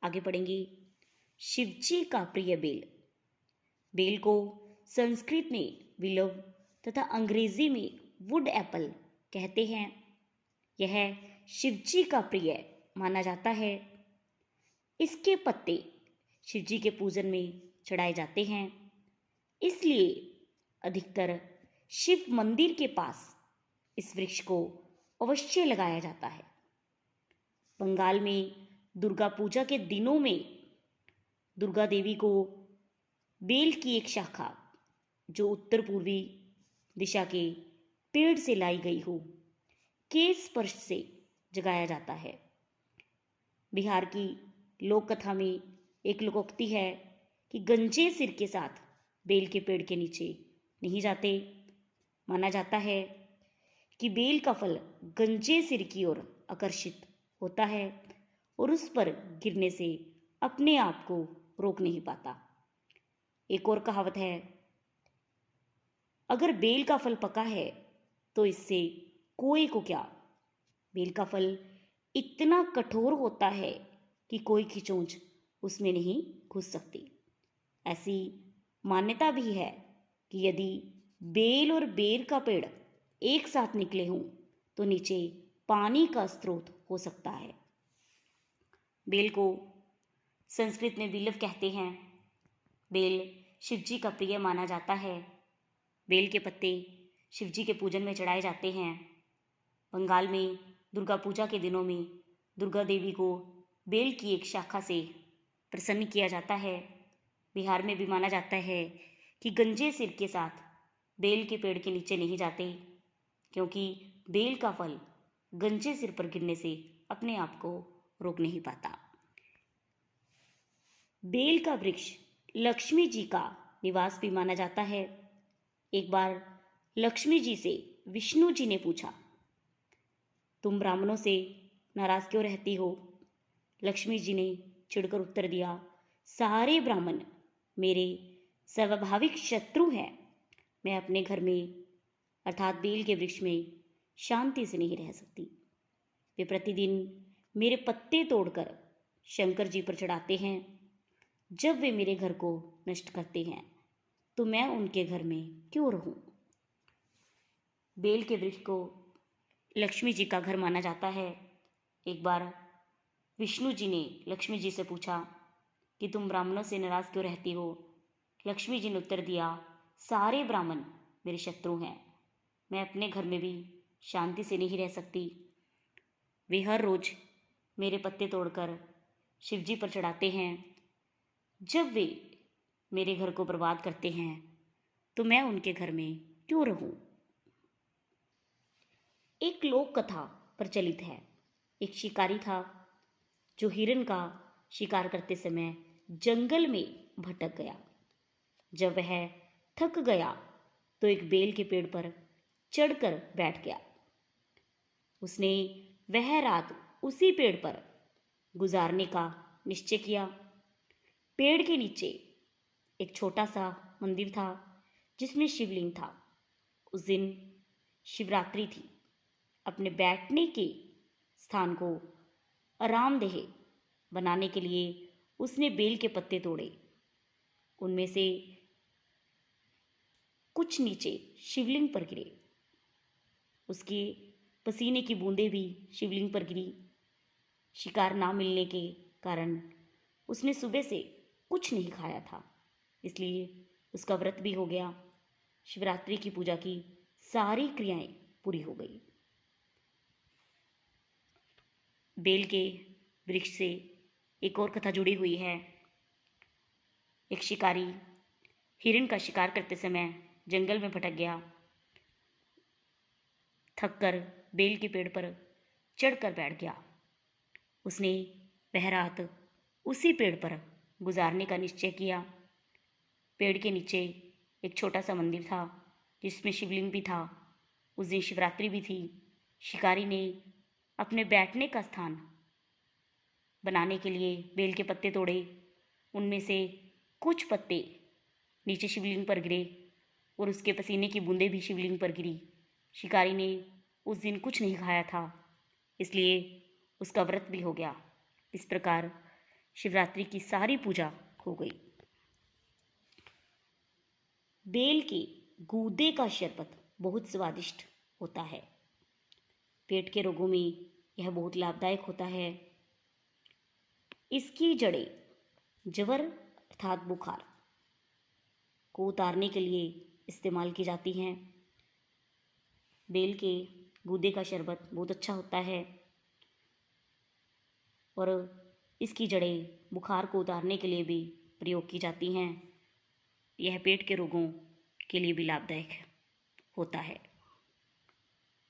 आगे पढ़ेंगे। शिवजी का प्रिय बेल। बेल को संस्कृत में विलव तथा अंग्रेजी में वुड एप्पल कहते हैं। यह शिवजी का प्रिय माना जाता है। इसके पत्ते शिवजी के पूजन में चढ़ाए जाते हैं, इसलिए अधिकतर शिव मंदिर के पास इस वृक्ष को अवश्य लगाया जाता है। बंगाल में दुर्गा पूजा के दिनों में दुर्गा देवी को बेल की एक शाखा जो उत्तर पूर्वी दिशा के पेड़ से लाई गई हो के स्पर्श से जगाया जाता है। बिहार की लोक कथा में एक लोकोक्ति है कि गंजे सिर के साथ बेल के पेड़ के नीचे नहीं जाते। माना जाता है कि बेल का फल गंजे सिर की ओर आकर्षित होता है और उस पर गिरने से अपने आप को रोक नहीं पाता। एक और कहावत है, अगर बेल का फल पका है तो इससे कोई को क्या। बेल का फल इतना कठोर होता है कि कोई की चोंच उसमें नहीं घुस सकती। ऐसी मान्यता भी है कि यदि बेल और बेर का पेड़ एक साथ निकले हों तो नीचे पानी का स्रोत हो सकता है। बेल को संस्कृत में बिल्व कहते हैं। बेल शिवजी का प्रिय माना जाता है। बेल के पत्ते शिवजी के पूजन में चढ़ाए जाते हैं। बंगाल में दुर्गा पूजा के दिनों में दुर्गा देवी को बेल की एक शाखा से प्रसन्न किया जाता है। बिहार में भी माना जाता है कि गंजे सिर के साथ बेल के पेड़ के नीचे नहीं जाते, क्योंकि बेल का फल गंजे सिर पर गिरने से अपने आप को रोक नहीं पाता। बेल का वृक्ष लक्ष्मी जी का निवास भी माना जाता है। एक बार लक्ष्मी जी से विष्णु जी ने पूछा, तुम ब्राह्मणों से नाराज क्यों रहती हो? लक्ष्मी जी ने चिढ़कर उत्तर दिया, सारे ब्राह्मण मेरे स्वाभाविक शत्रु हैं। मैं अपने घर में अर्थात बेल के वृक्ष में शांति से नहीं रह सकती। वे प्रतिदिन मेरे पत्ते तोड़कर शंकर जी पर चढ़ाते हैं। जब वे मेरे घर को नष्ट करते हैं तो मैं उनके घर में क्यों रहूं? बेल के वृक्ष को लक्ष्मी जी का घर माना जाता है। एक बार विष्णु जी ने लक्ष्मी जी से पूछा कि तुम ब्राह्मणों से नाराज क्यों रहती हो? लक्ष्मी जी ने उत्तर दिया, सारे ब्राह्मण मेरे शत्रु हैं। मैं अपने घर में भी शांति से नहीं रह सकती। वे हर रोज मेरे पत्ते तोड़कर शिवजी पर चढ़ाते हैं। जब वे मेरे घर को बर्बाद करते हैं तो मैं उनके घर में क्यों रहूं? एक लोक कथा प्रचलित है। एक शिकारी था जो हिरन का शिकार करते समय जंगल में भटक गया। जब वह थक गया तो एक बेल के पेड़ पर चढ़कर बैठ गया। उसने वह रात उसी पेड़ पर गुजारने का निश्चय किया। पेड़ के नीचे एक छोटा सा मंदिर था जिसमें शिवलिंग था। उस दिन शिवरात्रि थी। अपने बैठने के स्थान को आरामदेह बनाने के लिए उसने बेल के पत्ते तोड़े। उनमें से कुछ नीचे शिवलिंग पर गिरे। उसके पसीने की बूंदें भी शिवलिंग पर गिरी। शिकार ना मिलने के कारण उसने सुबह से कुछ नहीं खाया था, इसलिए उसका व्रत भी हो गया। शिवरात्रि की पूजा की सारी क्रियाएं पूरी हो गई। बेल के वृक्ष से एक और कथा जुड़ी हुई है। एक शिकारी हिरण का शिकार करते समय जंगल में भटक गया। थककर बेल के पेड़ पर चढ़कर बैठ गया। उसने वह रात उसी पेड़ पर गुजारने का निश्चय किया। पेड़ के नीचे एक छोटा सा मंदिर था जिसमें शिवलिंग भी था। उस दिन शिवरात्रि भी थी। शिकारी ने अपने बैठने का स्थान बनाने के लिए बेल के पत्ते तोड़े। उनमें से कुछ पत्ते नीचे शिवलिंग पर गिरे और उसके पसीने की बूंदें भी शिवलिंग पर गिरी। शिकारी ने उस दिन कुछ नहीं खाया था, इसलिए उसका व्रत भी हो गया। इस प्रकार शिवरात्रि की सारी पूजा हो गई। बेल के गूदे का शरबत बहुत स्वादिष्ट होता है। पेट के रोगों में यह बहुत लाभदायक होता है। इसकी जड़ें ज्वर अर्थात बुखार को उतारने के लिए इस्तेमाल की जाती हैं। बेल के गूदे का शरबत बहुत अच्छा होता है और इसकी जड़ें बुखार को उतारने के लिए भी प्रयोग की जाती हैं। यह पेट के रोगों के लिए भी लाभदायक होता है।